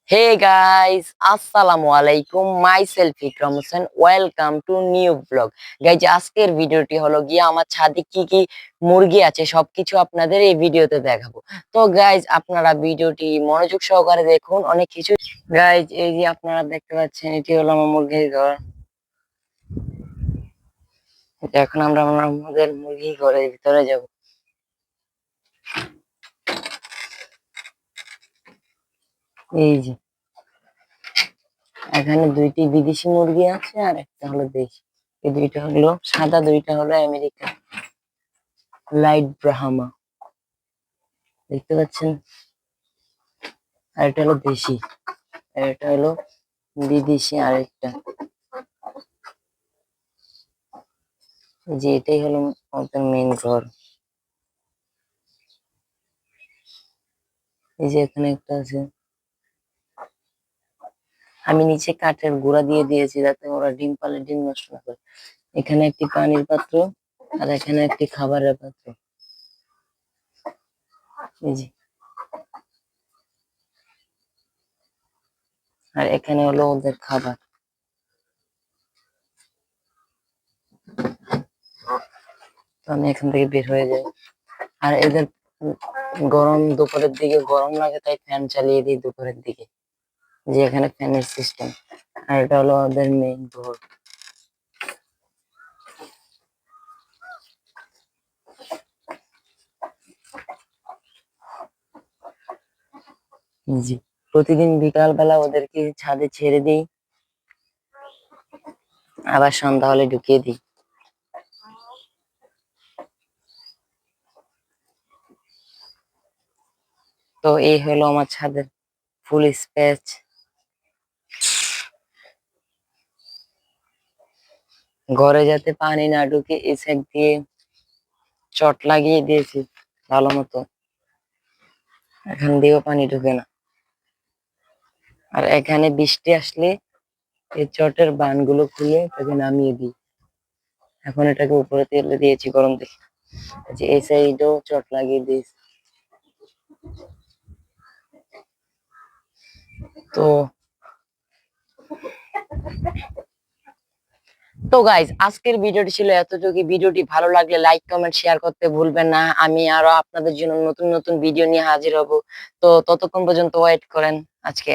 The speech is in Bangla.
হে গাইস, আসসালামু আলাইকুম। Myself Ikram Hossain, welcome to new blog. Guys, আজকের ভিডিওটি হলো গিয়ে আমার ছাদে কি কি মুরগি আছে সবকিছু আপনাদের এই ভিডিওতে দেখাবো। তো গাইজ, আপনারা ভিডিওটি মনোযোগ সহকারে দেখুন, অনেক কিছু। গাইজ, এই যে আপনারা দেখতে পাচ্ছেন, এটি হলো আমার মুরগির ঘর। এখন আমরা আমাদের মুরগি ঘরের ভিতরে যাব। এই যে এখানে দুইটি বিদেশি মুরগি আছে আর একটা হলো দেশি। এই দুইটা হলো সাদা, দুইটা হলো আমেরিকান লাইট ব্রাহ্মা, দেখতে পাচ্ছেন। আর এটা হলো দেশি, আর এটা হলো বিদেশি আরেকটা। যে এটাই হলো আমাদের মেন ঘর। এই যে এখানে একটা আছে, আমি নিচে কাঠের গুঁড়া দিয়ে দিয়েছি যাতে ওরা ডিম পালে ডিম নষ্ট না করে। এখানে একটি পানির পাত্র আর এখানে একটি খাবারের পাত্র। এই যে, আর এখানে হলো ওদের খাবার। তো আমি এখান থেকে বের হয়ে যাই। আর এদের গরম, দুপুরের দিকে গরম লাগে তাই ফ্যান চালিয়ে দিই দুপুরের দিকে, যে এখানে ফ্যানের সিস্টেম। আর এটা হলো ওদের মেইন ঘর। জি, প্রতিদিন বিকাল বেলা ওদেরকে ছাদে ছেড়ে দিই, আবার সন্ধ্যা হলে ঢুকিয়ে দিই। তো এই হলো আমার ছাদের ফুল স্পেস। ঘরে যাতে পানি না ঢুকে এই সাইড দিয়ে চট লাগিয়ে দিয়েছি ভালো মতো, এখান দিয়েও পানি ঢুকে না। আর এখানে বৃষ্টি আসলে এই চটের বানগুলো খুলে এটাকে নামিয়ে দিই। এখন এটাকে উপরে তেলে দিয়েছি গরম দেখে, যে এই সাইডেও চট লাগিয়ে দিয়েছি। তো তো গাইজ, আজকের ভিডিওটি ছিল এতটুকু। ভিডিওটি ভালো লাগলে লাইক কমেন্ট শেয়ার করতে ভুলবেন না। আমি আরো আপনাদের জন্য নতুন নতুন ভিডিও নিয়ে হাজির হব। তো ততক্ষণ পর্যন্ত ওয়েট করেন। আজকে